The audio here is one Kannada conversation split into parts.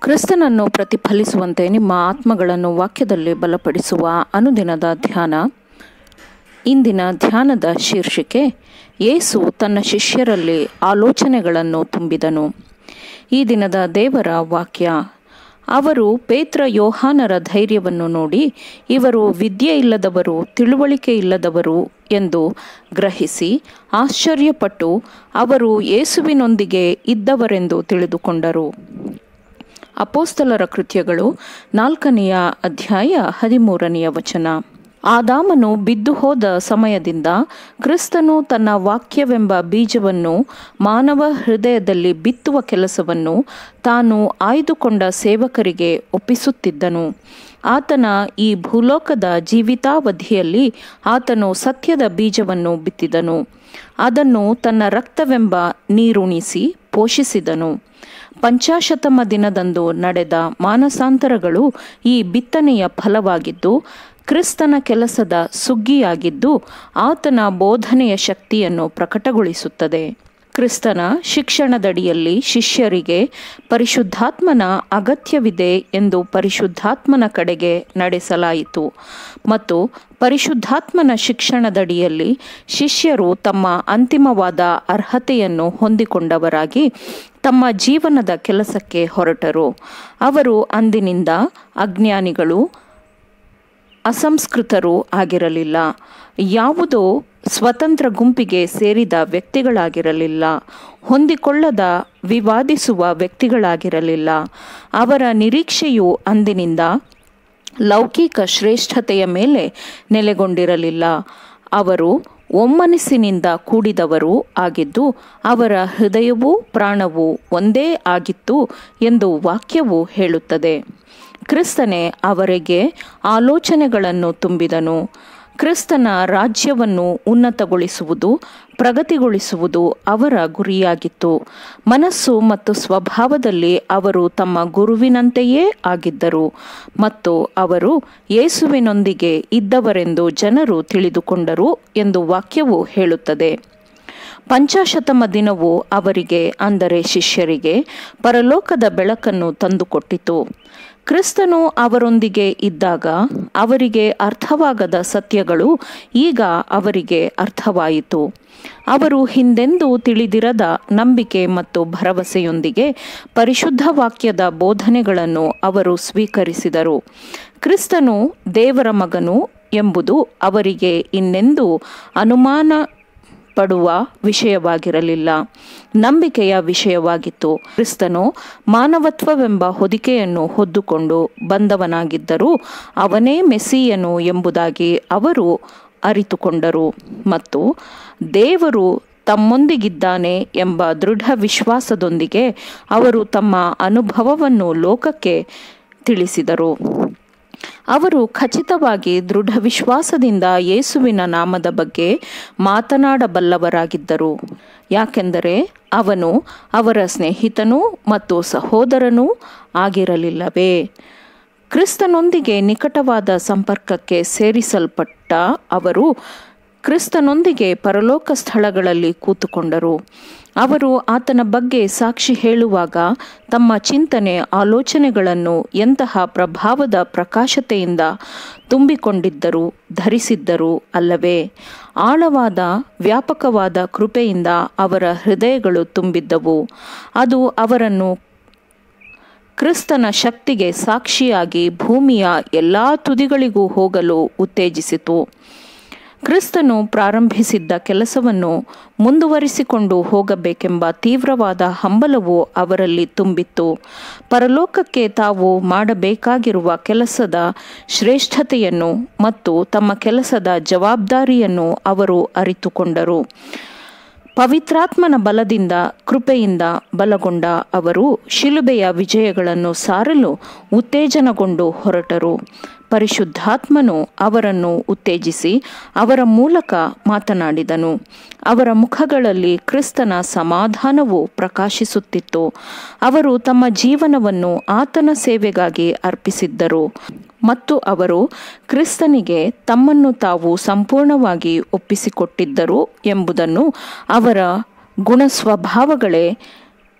ಕ್ರಿಸ್ತನನ್ನು ಪ್ರತಿಫಲಿಸುವಂತೆ ನಿಮ್ಮ ಆತ್ಮಗಳನ್ನು ವಾಕ್ಯದಲ್ಲಿ ಬಲಪಡಿಸುವ ಅನುದಿನದ ಧ್ಯಾನ. ಇಂದಿನ ಧ್ಯಾನದ ಶೀರ್ಷಿಕೆ, ಯೇಸು ತನ್ನ ಶಿಷ್ಯರಲ್ಲಿ ಆಲೋಚನೆಗಳನ್ನು ತುಂಬಿದನು. ಈ ದಿನದ ದೇವರ ವಾಕ್ಯ, ಅವರು ಪೇತ್ರ ಯೋಹಾನರ ಧೈರ್ಯವನ್ನು ನೋಡಿ ಇವರು ವಿದ್ಯೆ ಇಲ್ಲದವರು, ತಿಳುವಳಿಕೆ ಇಲ್ಲದವರು ಎಂದು ಗ್ರಹಿಸಿ ಆಶ್ಚರ್ಯಪಟ್ಟು ಅವರು ಯೇಸುವಿನೊಂದಿಗೆ ಇದ್ದವರೆಂದು ತಿಳಿದುಕೊಂಡರು. ಅಪೊಸ್ತಲರ ಕೃತ್ಯಗಳು 4ನೇ ಅಧ್ಯಾಯ 13ನೇ ವಚನ. ಆದಾಮನು ಬಿದ್ದು ಹೋದ ಸಮಯದಿಂದ ಕ್ರಿಸ್ತನು ತನ್ನ ವಾಕ್ಯವೆಂಬ ಬೀಜವನ್ನು ಮಾನವ ಹೃದಯದಲ್ಲಿ ಬಿತ್ತುವ ಕೆಲಸವನ್ನು ತಾನು ಆಯ್ದುಕೊಂಡ ಸೇವಕರಿಗೆ ಒಪ್ಪಿಸುತ್ತಿದ್ದನು. ಆತನ ಈ ಭೂಲೋಕದ ಜೀವಿತಾವಧಿಯಲ್ಲಿ ಆತನು ಸತ್ಯದ ಬೀಜವನ್ನು ಬಿತ್ತಿದನು. ಅದನ್ನು ತನ್ನ ರಕ್ತವೆಂಬ ನೀರುಣಿಸಿ ಪೋಷಿಸಿದನು. ಪಂಚಾಶತಮ ದಿನದಂದು ನಡೆದ ಮಾನಸಾಂತರಗಳು ಈ ಬಿತ್ತನೆಯ ಫಲವಾಗಿದ್ದು, ಕ್ರಿಸ್ತನ ಕೆಲಸದ ಸುಗ್ಗಿಯಾಗಿದ್ದು, ಆತನ ಬೋಧನೆಯ ಶಕ್ತಿಯನ್ನು ಪ್ರಕಟಗೊಳಿಸುತ್ತದೆ. ಕ್ರಿಸ್ತನ ಶಿಕ್ಷಣದಡಿಯಲ್ಲಿ ಶಿಷ್ಯರಿಗೆ ಪರಿಶುದ್ಧಾತ್ಮನ ಅಗತ್ಯವಿದೆ ಎಂದು ಪರಿಶುದ್ಧಾತ್ಮನ ಕಡೆಗೆ ನಡೆಸಲಾಯಿತು ಮತ್ತು ಪರಿಶುದ್ಧಾತ್ಮನ ಶಿಕ್ಷಣದಡಿಯಲ್ಲಿ ಶಿಷ್ಯರು ತಮ್ಮ ಅಂತಿಮವಾದ ಅರ್ಹತೆಯನ್ನು ಹೊಂದಿಕೊಂಡವರಾಗಿ ತಮ್ಮ ಜೀವನದ ಕೆಲಸಕ್ಕೆ ಹೊರಟರು. ಅವರು ಅಂದಿನಿಂದ ಅಜ್ಞಾನಿಗಳು, ಅಸಂಸ್ಕೃತರೂ ಆಗಿರಲಿಲ್ಲ, ಯಾವುದೋ ಸ್ವತಂತ್ರ ಗುಂಪಿಗೆ ಸೇರಿದ ವ್ಯಕ್ತಿಗಳಾಗಿರಲಿಲ್ಲ, ಹೊಂದಿಕೊಳ್ಳದ ವಿವಾದಿಸುವ ವ್ಯಕ್ತಿಗಳಾಗಿರಲಿಲ್ಲ. ಅವರ ನಿರೀಕ್ಷೆಯು ಅಂದಿನಿಂದ ಲೌಕಿಕ ಶ್ರೇಷ್ಠತೆಯ ಮೇಲೆ ನೆಲೆಗೊಂಡಿರಲಿಲ್ಲ. ಅವರು ಒಮ್ಮನಸ್ಸಿನಿಂದ ಕೂಡಿದವರೂ ಆಗಿದ್ದು, ಅವರ ಹೃದಯವೂ ಪ್ರಾಣವೂ ಒಂದೇ ಆಗಿತ್ತು ಎಂದು ವಾಕ್ಯವು ಹೇಳುತ್ತದೆ. ಕ್ರಿಸ್ತನೇ ಅವರಿಗೆ ಆಲೋಚನೆಗಳನ್ನು ತುಂಬಿದನು. ಕ್ರಿಸ್ತನ ರಾಜ್ಯವನ್ನು ಉನ್ನತಗೊಳಿಸುವುದು, ಪ್ರಗತಿಗೊಳಿಸುವುದು ಅವರ ಗುರಿಯಾಗಿತ್ತು. ಮನಸ್ಸು ಮತ್ತು ಸ್ವಭಾವದಲ್ಲಿ ಅವರು ತಮ್ಮ ಗುರುವಿನಂತೆಯೇ ಆಗಿದ್ದರು ಮತ್ತು ಅವರು ಯೇಸುವಿನೊಂದಿಗೆ ಇದ್ದವರೆಂದು ಜನರು ತಿಳಿದುಕೊಂಡರು ಎಂದು ವಾಕ್ಯವು ಹೇಳುತ್ತದೆ. ಪಂಚಾಶತಮ ದಿನವು ಅವರಿಗೆ, ಅಂದರೆ ಶಿಷ್ಯರಿಗೆ, ಪರಲೋಕದ ಬೆಳಕನ್ನು ತಂದುಕೊಟ್ಟಿತು. ಕ್ರಿಸ್ತನು ಅವರೊಂದಿಗೆ ಇದ್ದಾಗ ಅವರಿಗೆ ಅರ್ಥವಾಗದ ಸತ್ಯಗಳು ಈಗ ಅವರಿಗೆ ಅರ್ಥವಾಯಿತು. ಅವರು ಹಿಂದೆಂದೂ ತಿಳಿದಿರದ ನಂಬಿಕೆ ಮತ್ತು ಭರವಸೆಯೊಂದಿಗೆ ಪರಿಶುದ್ಧ ವಾಕ್ಯದ ಬೋಧನೆಗಳನ್ನು ಅವರು ಸ್ವೀಕರಿಸಿದರು. ಕ್ರಿಸ್ತನು ದೇವರ ಮಗನು ಎಂಬುದು ಅವರಿಗೆ ಇನ್ನೆಂದೂ ಅನುಮಾನ ಪಡುವ ವಿಷಯವಾಗಿರಲಿಲ್ಲ, ನಂಬಿಕೆಯ ವಿಷಯವಾಗಿತ್ತು. ಕ್ರಿಸ್ತನು ಮಾನವತ್ವವೆಂಬ ಹೊದಿಕೆಯನ್ನು ಹೊದ್ದುಕೊಂಡು ಬಂದವನಾಗಿದ್ದರೂ ಅವನೇ ಮೆಸ್ಸಿಯನು ಎಂಬುದಾಗಿ ಅವರು ಅರಿತುಕೊಂಡರು ಮತ್ತು ದೇವರು ತಮ್ಮೊಂದಿಗಿದ್ದಾನೆ ಎಂಬ ದೃಢ ವಿಶ್ವಾಸದೊಂದಿಗೆ ಅವರು ತಮ್ಮ ಅನುಭವವನ್ನು ಲೋಕಕ್ಕೆ ತಿಳಿಸಿದರು. ಅವರು ಖಚಿತವಾಗಿ ದೃಢ ವಿಶ್ವಾಸದಿಂದ ಯೇಸುವಿನ ನಾಮದ ಬಗ್ಗೆ ಮಾತನಾಡಬಲ್ಲವರಾಗಿದ್ದರು. ಯಾಕೆಂದರೆ ಅವನು ಅವರ ಸ್ನೇಹಿತನೂ ಮತ್ತು ಸಹೋದರನೂ ಆಗಿರಲಿಲ್ಲವೇ? ಕ್ರಿಸ್ತನೊಂದಿಗೆ ನಿಕಟವಾದ ಸಂಪರ್ಕಕ್ಕೆ ಸೇರಿಸಲ್ಪಟ್ಟ ಅವರು ಕ್ರಿಸ್ತನೊಂದಿಗೆ ಪರಲೋಕ ಸ್ಥಳಗಳಲ್ಲಿ ಕೂತುಕೊಂಡರು. ಅವರು ಆತನ ಬಗ್ಗೆ ಸಾಕ್ಷಿ ಹೇಳುವಾಗ ತಮ್ಮ ಚಿಂತನೆ, ಆಲೋಚನೆಗಳನ್ನು ಎಂತಹ ಪ್ರಭಾವದ ಪ್ರಕಾಶತೆಯಿಂದ ತುಂಬಿಕೊಂಡಿದ್ದರು, ಧರಿಸಿದ್ದರು ಅಲ್ಲವೇ? ಆಳವಾದ ವ್ಯಾಪಕವಾದ ಕೃಪೆಯಿಂದ ಅವರ ಹೃದಯಗಳು ತುಂಬಿದ್ದವು. ಅದು ಅವರನ್ನು ಕ್ರಿಸ್ತನ ಶಕ್ತಿಗೆ ಸಾಕ್ಷಿಯಾಗಿ ಭೂಮಿಯ ಎಲ್ಲ ತುದಿಗಳಿಗೂ ಹೋಗಲು ಉತ್ತೇಜಿಸಿತು. ಕ್ರಿಸ್ತನು ಪ್ರಾರಂಭಿಸಿದ್ದ ಕೆಲಸವನ್ನು ಮುಂದುವರಿಸಿಕೊಂಡು ಹೋಗಬೇಕೆಂಬ ತೀವ್ರವಾದ ಹಂಬಲವು ಅವರಲ್ಲಿ ತುಂಬಿತ್ತು. ಪರಲೋಕಕ್ಕೆ ತಾವು ಮಾಡಬೇಕಾಗಿರುವ ಕೆಲಸದ ಶ್ರೇಷ್ಠತೆಯನ್ನು ಮತ್ತು ತಮ್ಮ ಕೆಲಸದ ಜವಾಬ್ದಾರಿಯನ್ನು ಅವರು ಅರಿತುಕೊಂಡರು. ಪವಿತ್ರಾತ್ಮನ ಬಲದಿಂದ, ಕೃಪೆಯಿಂದ ಬಲಗೊಂಡ ಅವರು ಶಿಲುಬೆಯ ವಿಜಯಗಳನ್ನು ಸಾರಲು ಉತ್ತೇಜನಗೊಂಡು ಹೊರಟರು. ಪರಿಶುದ್ಧಾತ್ಮನು ಅವರನ್ನು ಉತ್ತೇಜಿಸಿ ಅವರ ಮೂಲಕ ಮಾತನಾಡಿದನು. ಅವರ ಮುಖಗಳಲ್ಲಿ ಕ್ರಿಸ್ತನ ಸಮಾಧಾನವು ಪ್ರಕಾಶಿಸುತ್ತಿತ್ತು. ಅವರು ತಮ್ಮ ಜೀವನವನ್ನು ಆತನ ಸೇವೆಗಾಗಿ ಅರ್ಪಿಸಿದ್ದರು ಮತ್ತು ಅವರು ಕ್ರಿಸ್ತನಿಗೆ ತಮ್ಮನ್ನು ತಾವು ಸಂಪೂರ್ಣವಾಗಿ ಒಪ್ಪಿಸಿಕೊಟ್ಟಿದ್ದರು ಎಂಬುದನ್ನು ಅವರ ಗುಣಸ್ವಭಾವಗಳೇ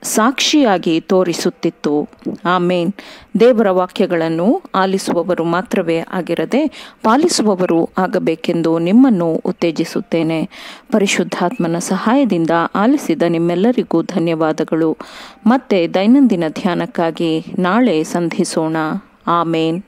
ಸಾಕ್ಷಿಯಾಗಿ ತೋರಿಸುತ್ತಿತ್ತು. ಆಮೇನ್. ದೇವರ ವಾಕ್ಯಗಳನ್ನು ಆಲಿಸುವವರು ಮಾತ್ರವೇ ಆಗಿರದೆ ಪಾಲಿಸುವವರು ಆಗಬೇಕೆಂದು ನಿಮ್ಮನ್ನು ಉತ್ತೇಜಿಸುತ್ತೇನೆ. ಪರಿಶುದ್ಧಾತ್ಮನ ಸಹಾಯದಿಂದ ಆಲಿಸಿದ ನಿಮ್ಮೆಲ್ಲರಿಗೂ ಧನ್ಯವಾದಗಳು. ಮತ್ತೆ ದೈನಂದಿನ ಧ್ಯಾನಕ್ಕಾಗಿ ನಾಳೆ ಸಂಧಿಸೋಣ. ಆಮೇನ್.